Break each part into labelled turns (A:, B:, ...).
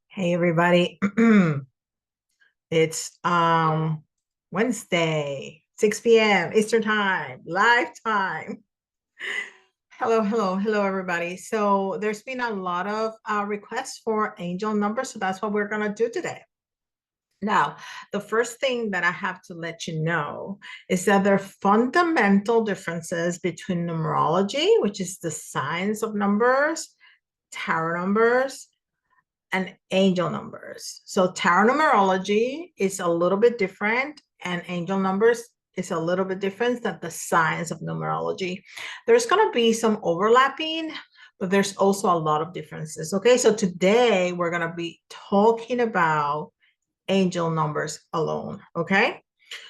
A: Hey everybody. It's Wednesday, 6 p.m. Eastern time, live time. Hello everybody. So there's been a lot of requests for angel numbers, so that's what we're gonna do today. Now, the first thing that I have to let you know is that there are fundamental differences between numerology, which is the science of numbers, tarot numbers, and angel numbers. So tarot numerology is a little bit different, and angel numbers is a little bit different than the science of numerology. There's going to be some overlapping, but there's also a lot of differences. Okay, so today we're going to be talking about angel numbers alone. Okay,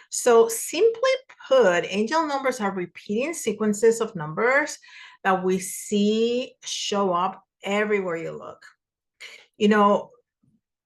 A: so simply put, angel numbers are repeating sequences of numbers that we see show up everywhere you look. You know,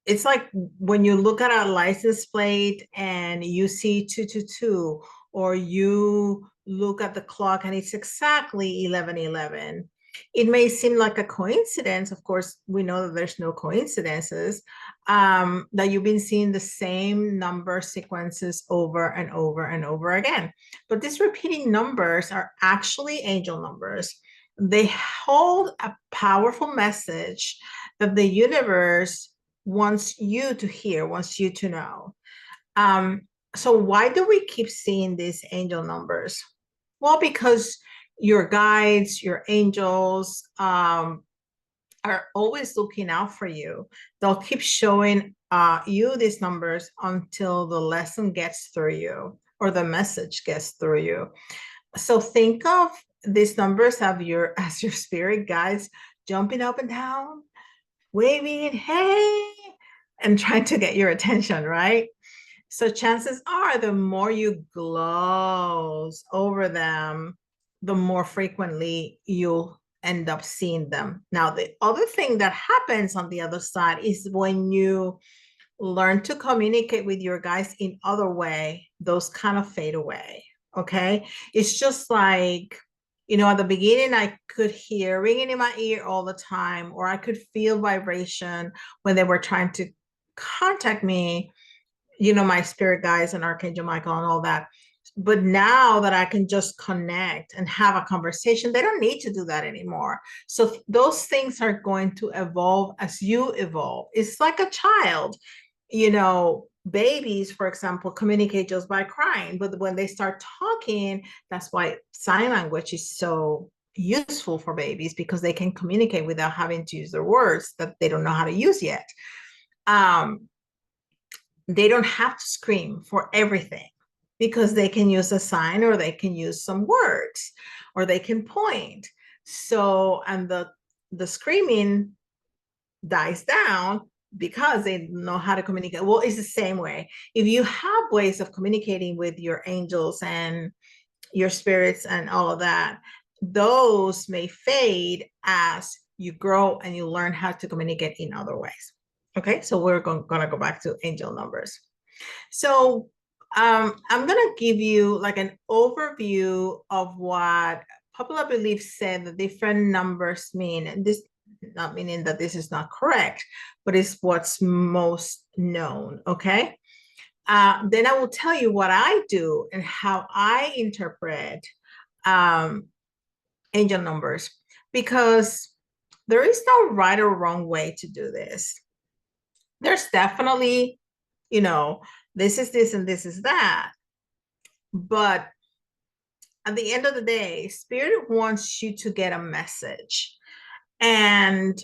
A: it's like when you look at a license plate and you see 222, or you look at the clock and it's exactly 11:11. It may seem like a coincidence. Of course, we know that there's no coincidences, that you've been seeing the same number sequences over and over and over again. But these repeating numbers are actually angel numbers. They hold a powerful message that the universe wants you to hear, wants you to know. Um, so why do we keep seeing these angel numbers? Well, because your guides, your angels, are always looking out for you. They'll keep showing you these numbers until the lesson gets through you or the message gets through you. So think of these numbers as your spirit guides jumping up and down, waving, hey, and trying to get your attention, right? So chances are the more you gloss over them, the more frequently you'll end up seeing them. Now, the other thing that happens on the other side is when you learn to communicate with your guys in other way, those kind of fade away. Okay. It's just like, at the beginning, I could hear ringing in my ear all the time, or I could feel vibration when they were trying to contact me, my spirit guides and Archangel Michael and all that. But now that I can just connect and have a conversation, they don't need to do that anymore. So those things are going to evolve as you evolve. It's like a child, babies, for example, communicate just by crying. But when they start talking, that's why sign language is so useful for babies, because they can communicate without having to use their words that they don't know how to use yet. They don't have to scream for everything, because they can use a sign, or they can use some words, or they can point. So, and the screaming dies down because they know how to communicate. Well, it's the same way. If you have ways of communicating with your angels and your spirits and all of that, those may fade as you grow and you learn how to communicate in other ways. Okay, so we're going to go back to angel numbers. So I'm going to give you like an overview of what popular belief said the different numbers mean. And this not meaning that this is not correct, but it's what's most known. Okay. Then I will tell you what I do and how I interpret um, angel numbers, because there is no right or wrong way to do this. There's definitely, you know, this is this and this is that. But at the end of the day, Spirit wants you to get a message, and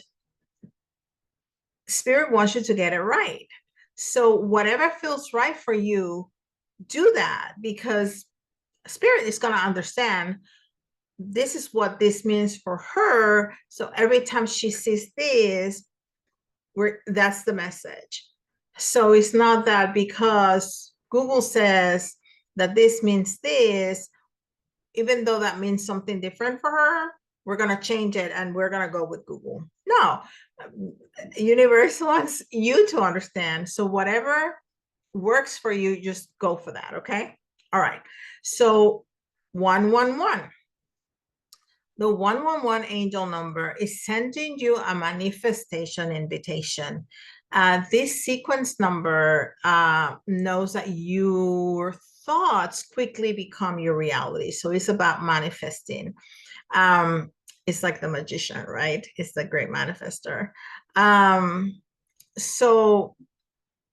A: Spirit wants you to get it right. So, whatever feels right for you, do that, because Spirit is going to understand this is what this means for her. So, every time she sees this, that's the message. So it's not that because Google says that this means this, even though that means something different for her, we're going to change it and we're going to go with Google. No, universe wants you to understand. So whatever works for you, just go for that. Okay. All right. So 111. The 111 angel number is sending you a manifestation invitation. This sequence number knows that your thoughts quickly become your reality. So it's about manifesting. It's like the magician, right? It's the great manifester. So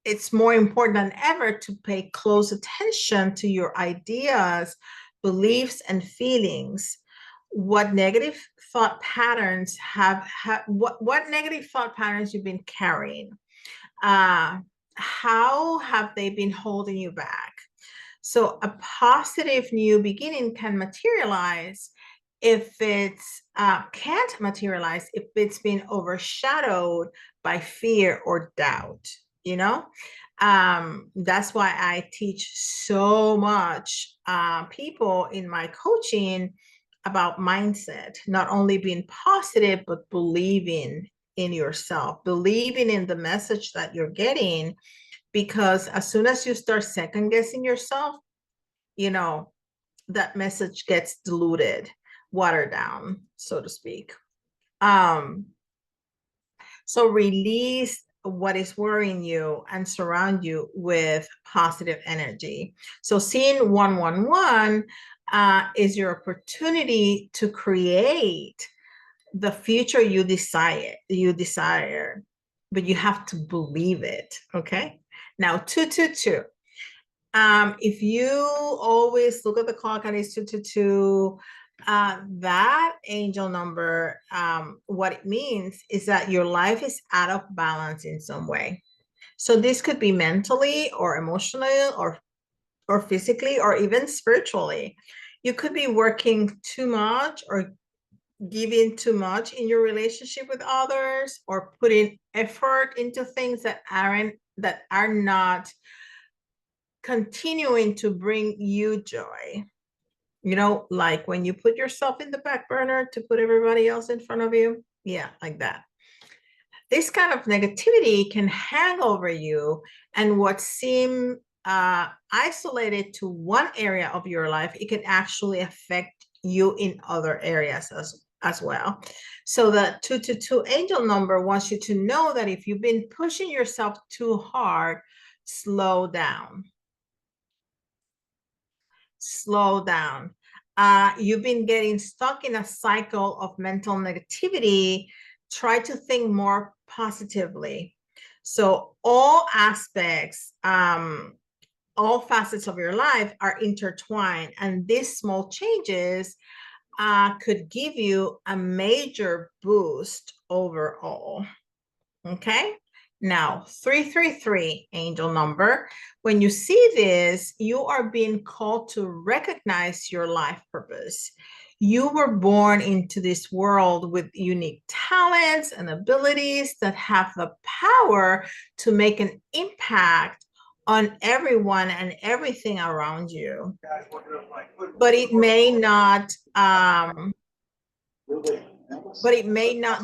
A: it's more important than ever to pay close attention to your ideas, beliefs, and feelings. What negative thought patterns what negative thought patterns you've been carrying? How have they been holding you back? So a positive new beginning can materialize if it's can't materialize if it's been overshadowed by fear or doubt, you know. That's why I teach so much people in my coaching about mindset, not only being positive, but believing in yourself, believing in the message that you're getting, because as soon as you start second guessing yourself, you know, that message gets diluted, watered down, so to speak. So release what is worrying you and surround you with positive energy. So seeing 111 is your opportunity to create the future you desire, but you have to believe it. Okay. Now 222. If you always look at the clock and it's 222, that angel number, what it means is that your life is out of balance in some way. So this could be mentally or emotionally or physically or even spiritually. You could be working too much or giving too much in your relationship with others, or putting effort into things that are not continuing to bring you joy. You know, like when you put yourself in the back burner to put everybody else in front of you. Yeah, like that. This kind of negativity can hang over you, and what seem isolated to one area of your life, it can actually affect you in other areas as well. So the 222 angel number wants you to know that if you've been pushing yourself too hard, slow down. Slow down. You've been getting stuck in a cycle of mental negativity. Try to think more positively. So all aspects, all facets of your life are intertwined, and these small changes could give you a major boost overall. Okay. Now, 333 angel number. When you see this, you are being called to recognize your life purpose. You were born into this world with unique talents and abilities that have the power to make an impact on everyone and everything around you. But it may not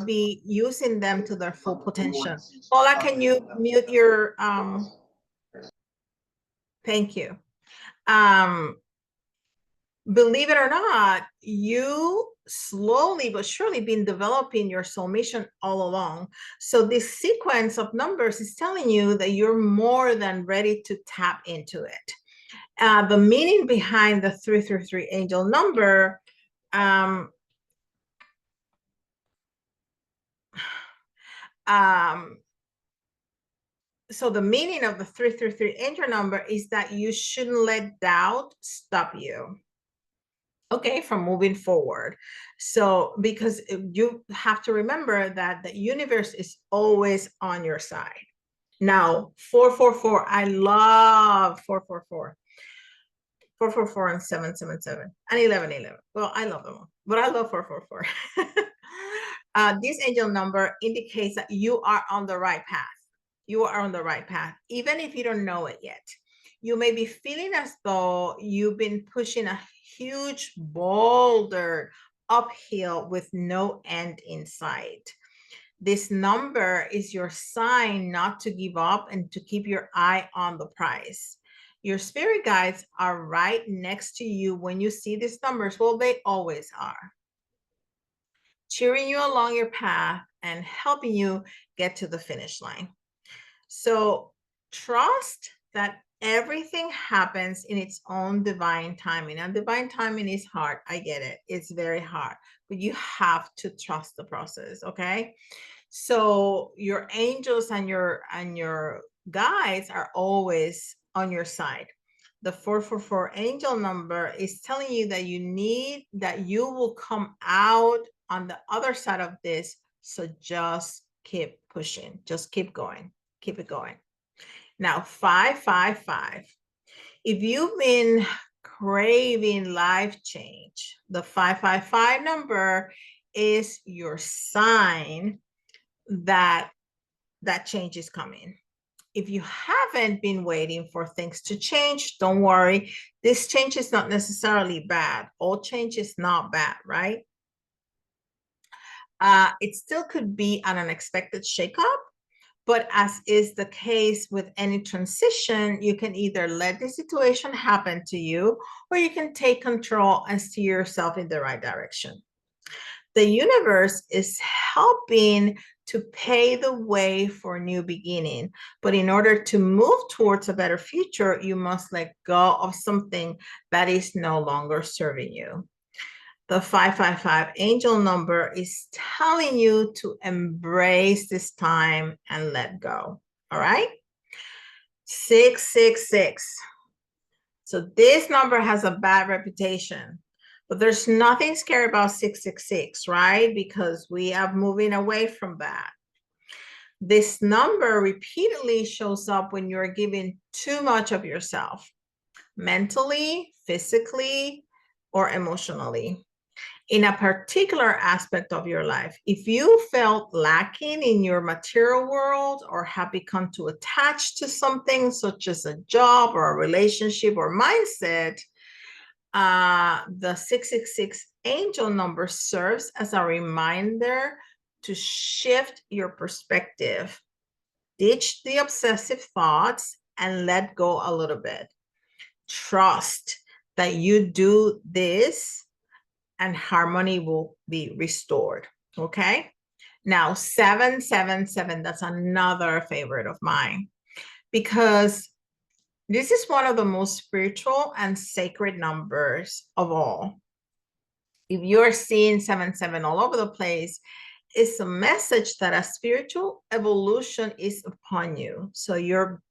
A: be using them to their full potential. Paula, can you mute your thank you. Believe it or not, you slowly but surely been developing your soul mission all along. So this sequence of numbers is telling you that you're more than ready to tap into it. The meaning behind the 333 angel number, so the meaning of the 333 angel number is that you shouldn't let doubt stop you, okay, from moving forward. So because you have to remember that the universe is always on your side. Now 444, I love 444. 444 and 777 and 1111. Well, I love them all, but I love 444. This angel number indicates that you are on the right path. You are on the right path, even if you don't know it yet. You may be feeling as though you've been pushing a huge boulder uphill with no end in sight. This number is your sign not to give up and to keep your eye on the prize. Your spirit guides are right next to you when you see these numbers. Well, they always are, cheering you along your path and helping you get to the finish line. So trust that everything happens in its own divine timing. And divine timing is hard. I get it. It's very hard, but you have to trust the process. Okay. So your angels and your guides are always on your side. The 444 angel number is telling you that you will come out on the other side of this. So just keep pushing, just keep going, keep it going. Now, 555. If you've been craving life change, the 555 number is your sign that that change is coming. If you haven't been waiting for things to change, don't worry. This change is not necessarily bad. All change is not bad, right? It still could be an unexpected shakeup, but as is the case with any transition, you can either let the situation happen to you, or you can take control and steer yourself in the right direction. The universe is helping to pave the way for a new beginning. But in order to move towards a better future, you must let go of something that is no longer serving you. The 555 angel number is telling you to embrace this time and let go. All right. 666. So this number has a bad reputation, but there's nothing scary about 666, right? Because we are moving away from that. This number repeatedly shows up when you're giving too much of yourself, mentally, physically, or emotionally, in a particular aspect of your life. If you felt lacking in your material world or have become too attached to something such as a job or a relationship or mindset, the 666 angel number serves as a reminder to shift your perspective, ditch the obsessive thoughts, and let go a little bit. Trust that you do this and harmony will be restored. Okay. Now, 777, that's another favorite of mine, because this is one of the most spiritual and sacred numbers of all. If you're seeing 77 all over the place, it's a message that a spiritual evolution is upon you. So you're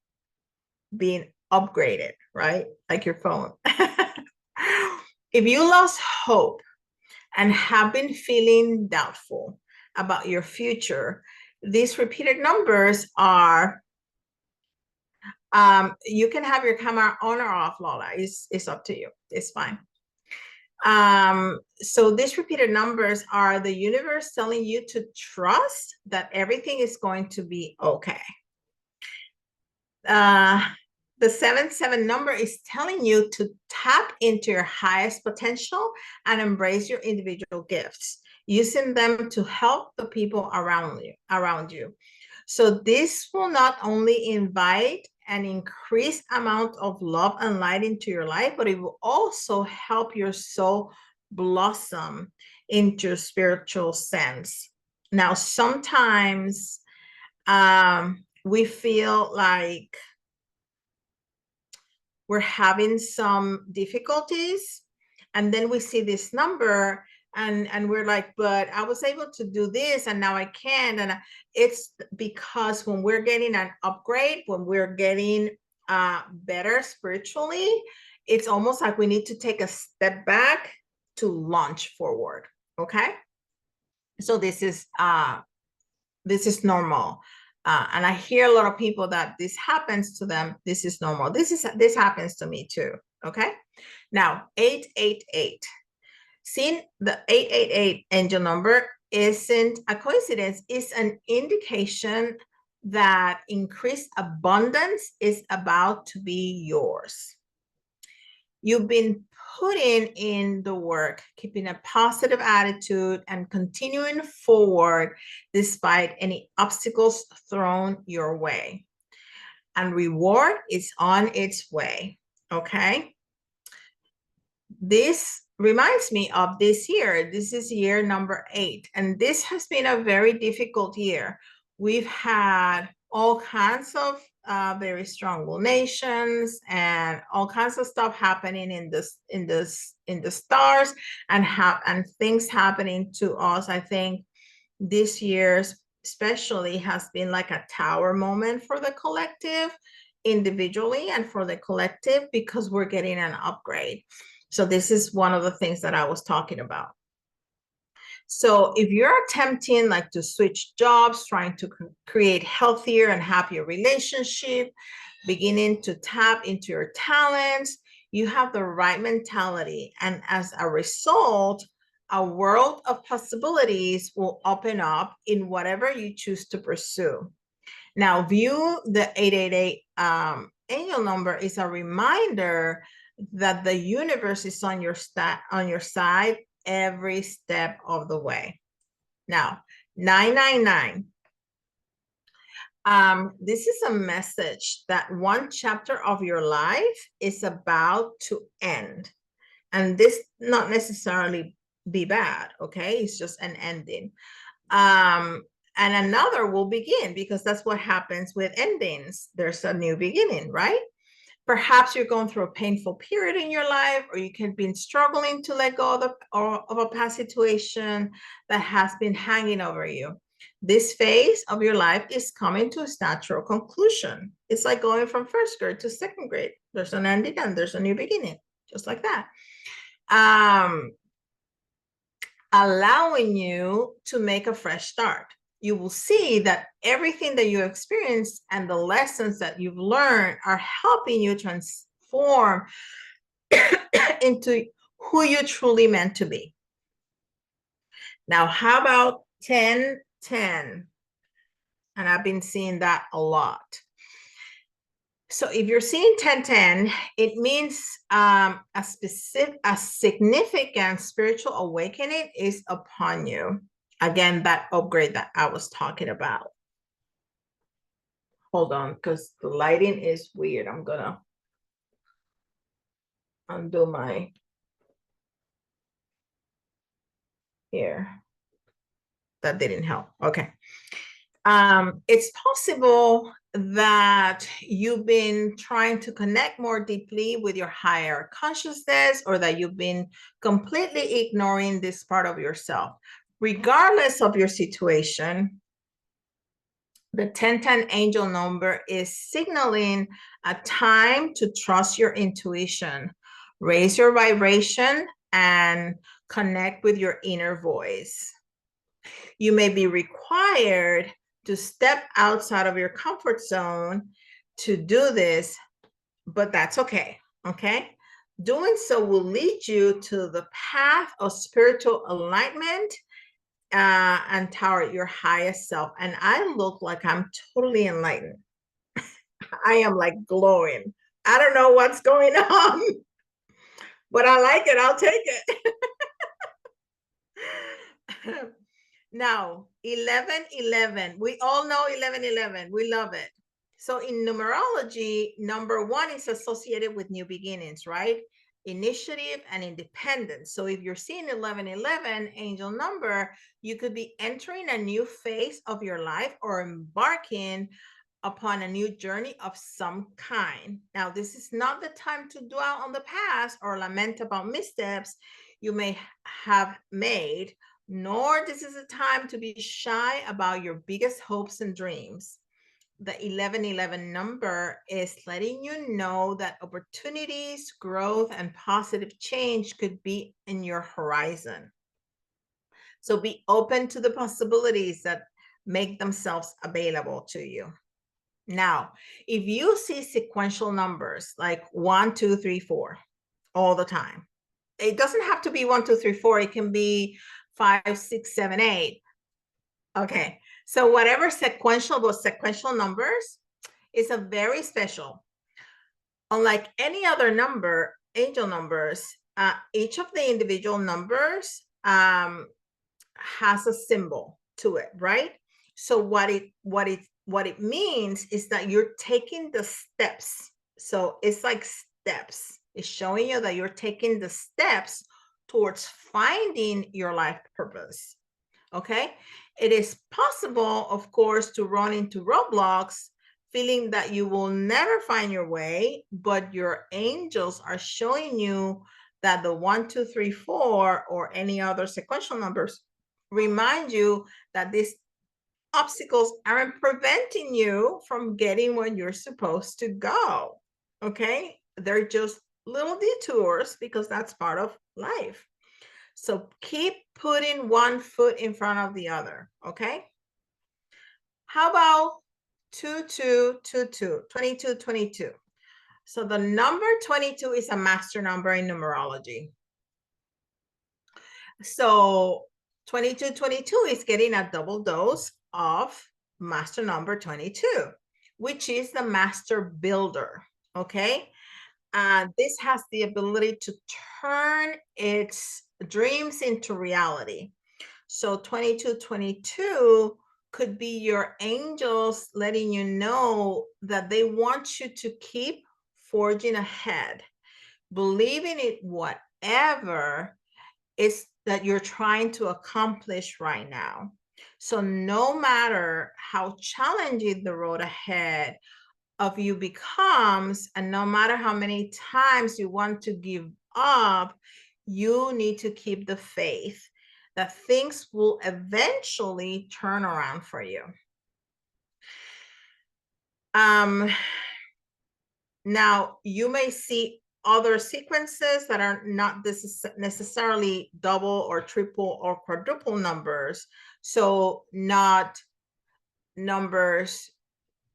A: being upgraded, right? Like your phone. If you lost hope and have been feeling doubtful about your future, these repeated numbers are, you can have your camera on or off, Lola. It's up to you. It's fine. So these repeated numbers are the universe telling you to trust that everything is going to be okay. The 77 number is telling you to tap into your highest potential and embrace your individual gifts, using them to help the people around you. So this will not only invite an increased amount of love and light into your life, but it will also help your soul blossom into spiritual sense. Now, sometimes we feel like we're having some difficulties, and then we see this number and we're like, but I was able to do this and now I can't. And it's because when we're getting an upgrade, when we're getting better spiritually, it's almost like we need to take a step back to launch forward. Okay. So this is normal. And I hear a lot of people that this happens to them. This is normal. This happens to me too. Okay. Now, 888. Seeing the 888 angel number isn't a coincidence. It's an indication that increased abundance is about to be yours. You've been putting in the work, keeping a positive attitude and continuing forward despite any obstacles thrown your way. And reward is on its way. Okay. This reminds me of this year. This is year number 8. And this has been a very difficult year. We've had all kinds of very strong lunations and all kinds of stuff happening in the stars, and things happening to us. I think this year's especially has been like a tower moment for the collective individually and for the collective, because we're getting an upgrade. So this is one of the things that I was talking about. So if you're attempting like to switch jobs, trying to create healthier and happier relationship, beginning to tap into your talents, you have the right mentality. And as a result, a world of possibilities will open up in whatever you choose to pursue. Now, view the 888 angel number is a reminder that the universe is on your side every step of the way. Now, 999. This is a message that one chapter of your life is about to end. And this not necessarily be bad, okay? It's just an ending. And another will begin, because that's what happens with endings. There's a new beginning, right? Perhaps you're going through a painful period in your life, or you can be struggling to let go of a past situation that has been hanging over you. This phase of your life is coming to its natural conclusion. It's like going from first grade to second grade. There's an ending and there's a new beginning, just like that. Allowing you to make a fresh start. You will see that everything that you experience and the lessons that you've learned are helping you transform into who you truly meant to be. Now, how about 1010? And I've been seeing that a lot. So if you're seeing 1010, it means a significant spiritual awakening is upon you. Again, that upgrade that I was talking about. Hold on, because the lighting is weird. I'm gonna undo my here. That didn't help. Okay. It's possible that you've been trying to connect more deeply with your higher consciousness, or that you've been completely ignoring this part of yourself. Regardless of your situation, the 1010 angel number is signaling a time to trust your intuition, raise your vibration, and connect with your inner voice. You may be required to step outside of your comfort zone to do this, but that's okay. Okay. Doing so will lead you to the path of spiritual alignment and toward your highest self. And I look like I'm totally enlightened. I am like glowing. I don't know what's going on, but I like it. I'll take it. Now, 1111. We all know 1111. We love it. So in numerology, number 1 is associated with new beginnings, right? Initiative and independence. So if you're seeing 1111 angel number, you could be entering a new phase of your life or embarking upon a new journey of some kind. Now, this is not the time to dwell on the past or lament about missteps you may have made, nor this is a time to be shy about your biggest hopes and dreams. The 1111 number is letting you know that opportunities, growth, and positive change could be in your horizon. So be open to the possibilities that make themselves available to you. Now, if you see sequential numbers like 1, 2, 3, 4 all the time, it doesn't have to be 1, 2, 3, 4. It can be 5, 6, 7, 8. Okay. So whatever those sequential numbers is a very special. Unlike any other number, angel numbers, each of the individual numbers has a symbol to it, right? So what it means is that you're taking the steps. So it's like steps. It's showing you that you're taking the steps towards finding your life purpose. Okay. It is possible, of course, to run into roadblocks, feeling that you will never find your way, but your angels are showing you that the 1, 2, 3, 4 or any other sequential numbers remind you that these obstacles aren't preventing you from getting where you're supposed to go. Okay, they're just little detours because that's part of life. So keep putting one foot in front of the other. Okay, how about 2222, 2222? So the number 22 is a master number in numerology. So 2222 is getting a double dose of master number 22, which is the master builder. Okay. This has the ability to turn its dreams into reality. So 2222 could be your angels letting you know that they want you to keep forging ahead, believing it whatever is that you're trying to accomplish right now. So no matter how challenging the road ahead of you becomes, and no matter how many times you want to give up, you need to keep the faith that things will eventually turn around for you. Now, you may see other sequences that are not necessarily double or triple or quadruple numbers. So not numbers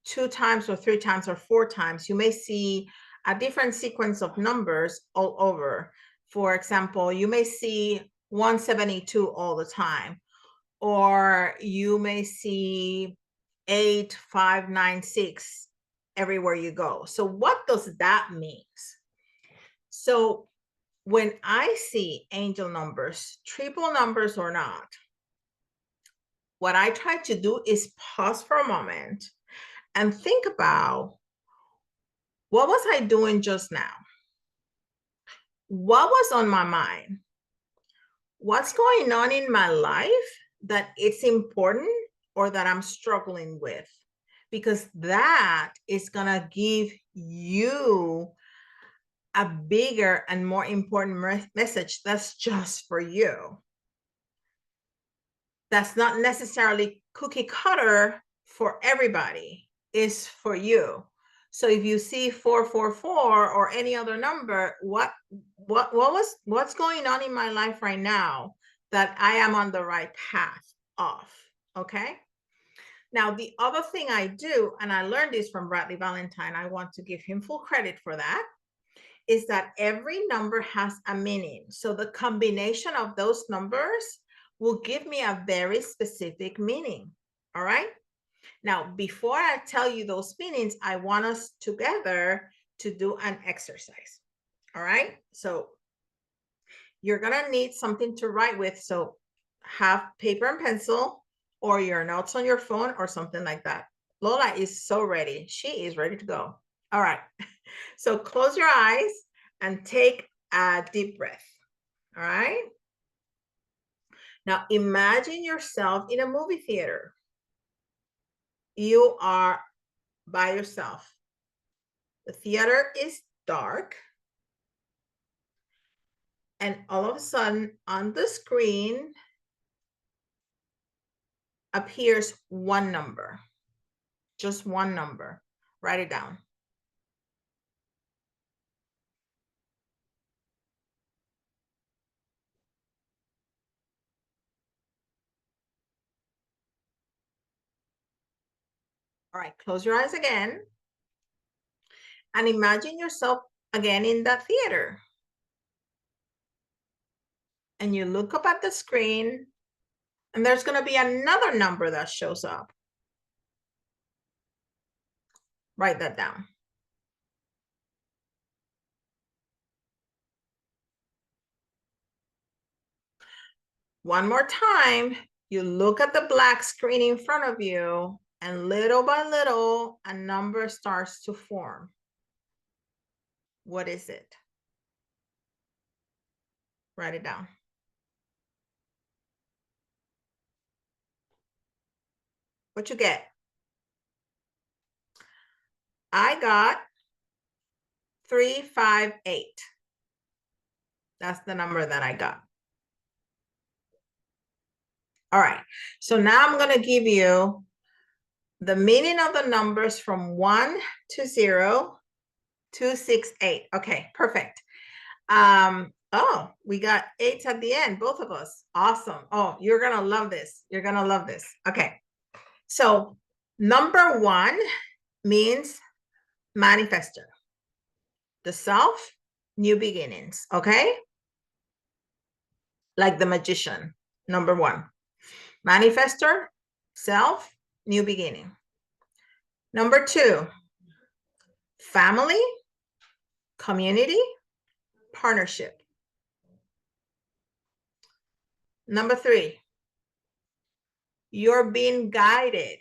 A: 2 times or 3 times or 4 times. You may see a different sequence of numbers all over. For example, you may see 172 all the time, or you may see 8596 everywhere you go. So what does that mean? So when I see angel numbers, triple numbers or not, what I try to do is pause for a moment and think about, what was I doing just now? What was on my mind? What's going on in my life that it's important or that I'm struggling with? Because that is going to give you a bigger and more important message that's just for you. That's not necessarily cookie cutter for everybody, is for you. So if you see 444 or any other number, what's going on in my life right now that I am on the right path of? Okay. Now, the other thing I do, and I learned this from Bradley Valentine, I want to give him full credit for that, is that every number has a meaning. So the combination of those numbers will give me a very specific meaning. All right. Now, before I tell you those meanings, I want us together to do an exercise. All right. So you're going to need something to write with. So have paper and pencil or your notes on your phone or something like that. Lola is so ready. She is ready to go. All right. So close your eyes and take a deep breath. All right. Now imagine yourself in a movie theater. You are by yourself. The theater is dark. And all of a sudden on the screen appears one number, just one number. Write it down. All right, close your eyes again and imagine yourself again in that theater. And you look up at the screen and there's going to be another number that shows up. Write that down. One more time, you look at the black screen in front of you, and little by little, a number starts to form. What is it? Write it down. What you get? I got 358. That's the number that I got. All right. So now I'm going to give you the meaning of the numbers from 1 to 0, 268. Okay, perfect. Oh, we got 8s at the end, both of us. Awesome. Oh, you're going to love this. You're going to love this. Okay. So number 1 means manifestor. The self, new beginnings. Okay. Like the magician, number 1. Manifestor, self, new beginning. Number 2, family, community, partnership. Number 3, you're being guided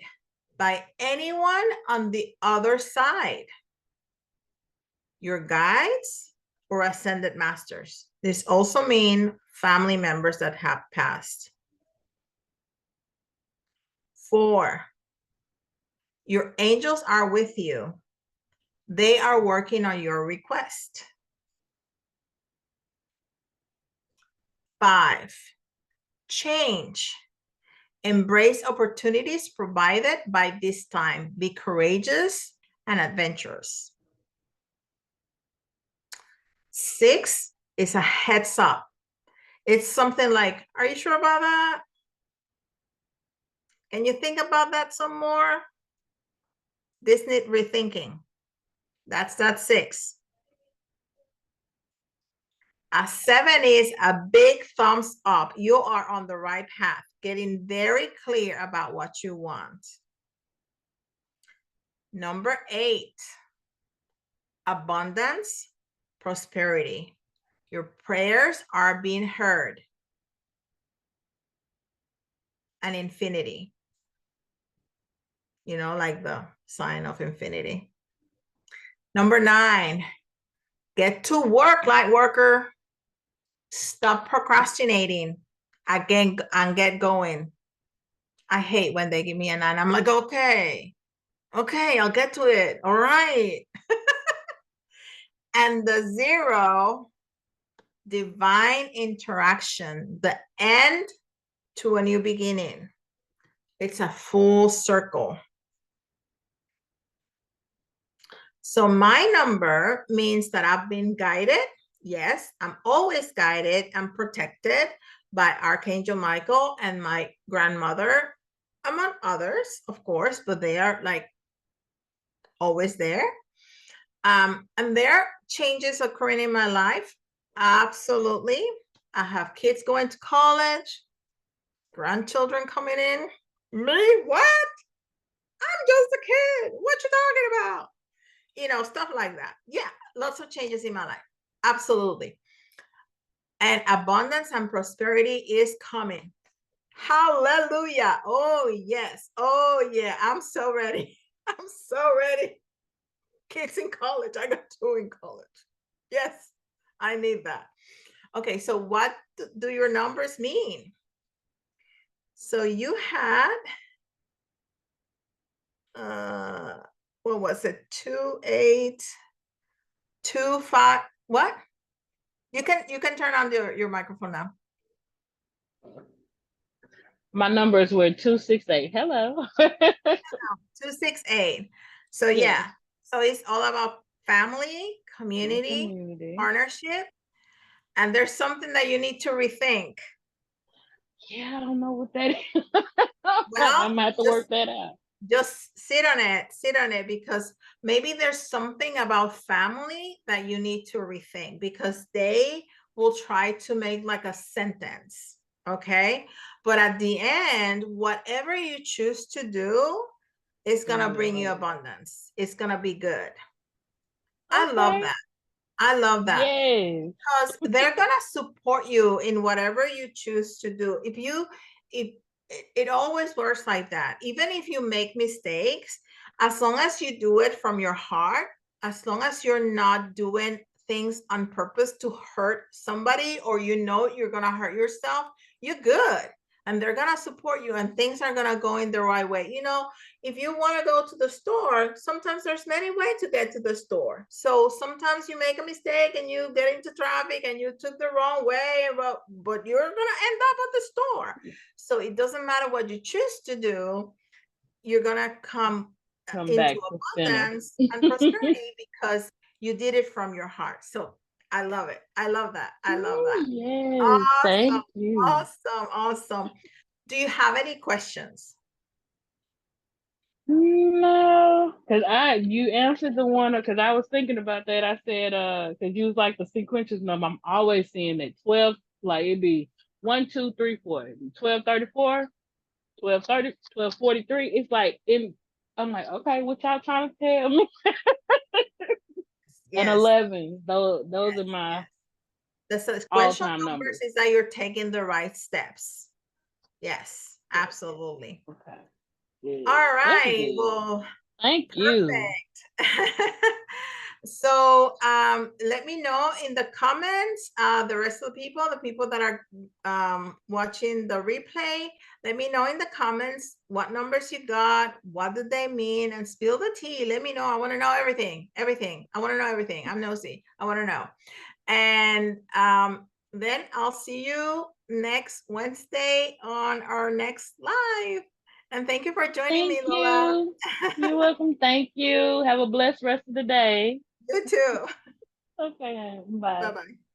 A: by anyone on the other side. Your guides or ascended masters. This also means family members that have passed. 4, your angels are with you. They are working on your request. 5, change. Embrace opportunities provided by this time. Be courageous and adventurous. 6 is a heads up. It's something like, are you sure about that? Can you think about that some more? This needs rethinking. That's that 6. A 7 is a big thumbs up. You are on the right path, getting very clear about what you want. Number 8, abundance, prosperity. Your prayers are being heard. And infinity. You know, like the sign of infinity. Number 9, get to work, light worker. Stop procrastinating again and get going. I hate when they give me a 9. I'm like, okay, I'll get to it. All right. And the 0, divine interaction, the end to a new beginning. It's a full circle. So my number means that I've been guided. Yes, I'm always guided and protected by Archangel Michael and my grandmother, among others, of course, but they are like always there. And there are changes occurring in my life. Absolutely. I have kids going to college, grandchildren coming in. Me? What? I'm just a kid. What you talking about? You know, stuff like that. Yeah, lots of changes in my life. Absolutely. And abundance and prosperity is coming. Hallelujah. Oh, yes. Oh, yeah. I'm so ready. I'm so ready. Kids in college. I got 2 in college. Yes, I need that. Okay, so what do your numbers mean? So you had, what was it? 2, 8, 2, 5. What? You can turn on your microphone now.
B: My numbers were 268. Hello.
A: 268. So yeah. So it's all about family, community, partnership. And there's something that you need to rethink.
B: Yeah, I don't know what that is.
A: Well,
B: I'm gonna have to work that out.
A: Just sit on it, because maybe there's something about family that you need to rethink, because they will try to make like a sentence. Okay. But at the end, whatever you choose to do is going to bring you abundance. It's going to be good. I love that. I love that.
B: Yes.
A: Because they're going to support you in whatever you choose to do. If it always works like that. Even if you make mistakes, as long as you do it from your heart, as long as you're not doing things on purpose to hurt somebody, or you know you're going to hurt yourself, you're good. and they're gonna support you, and things are gonna go in the right way. You know, if you want to go to the store, sometimes there's many ways to get to the store. So sometimes you make a mistake and you get into traffic and you took the wrong way, but you're gonna end up at the store. So it doesn't matter what you choose to do, you're gonna come into
B: back to center.
A: abundance and prosperity because you did it from your heart. So I love it. I love that. I love that.
B: Yes, thank
A: Awesome.
B: you.
A: Awesome. Awesome. Do you have any questions?
B: No, because you answered the one because I was thinking about that. I said because you was like the sequential number. I'm always seeing that 12, like it'd be 1, 2, 3, 4, 1234, 1230, 1243. It's like I'm like, okay, what y'all trying to tell me? And
A: Yes.
B: 11. Those are my
A: the sequential
B: all-time
A: numbers
B: numbers.
A: is that you're taking the right steps. Yes, absolutely.
B: Okay. Good.
A: All
B: That's
A: right.
B: good.
A: Well,
B: Thank you.
A: perfect. So let me know in the comments, the rest of the people that are watching the replay, let me know in the comments what numbers you got, what did they mean, and spill the tea. Let me know. I want to know everything. I want to know everything. I'm nosy. I want to know. And then I'll see you next Wednesday on our next live. And thank you for joining me, Lola.
B: You're welcome. Thank you. Have a blessed rest of the day.
A: You too.
B: Okay. Bye.
A: Bye-bye.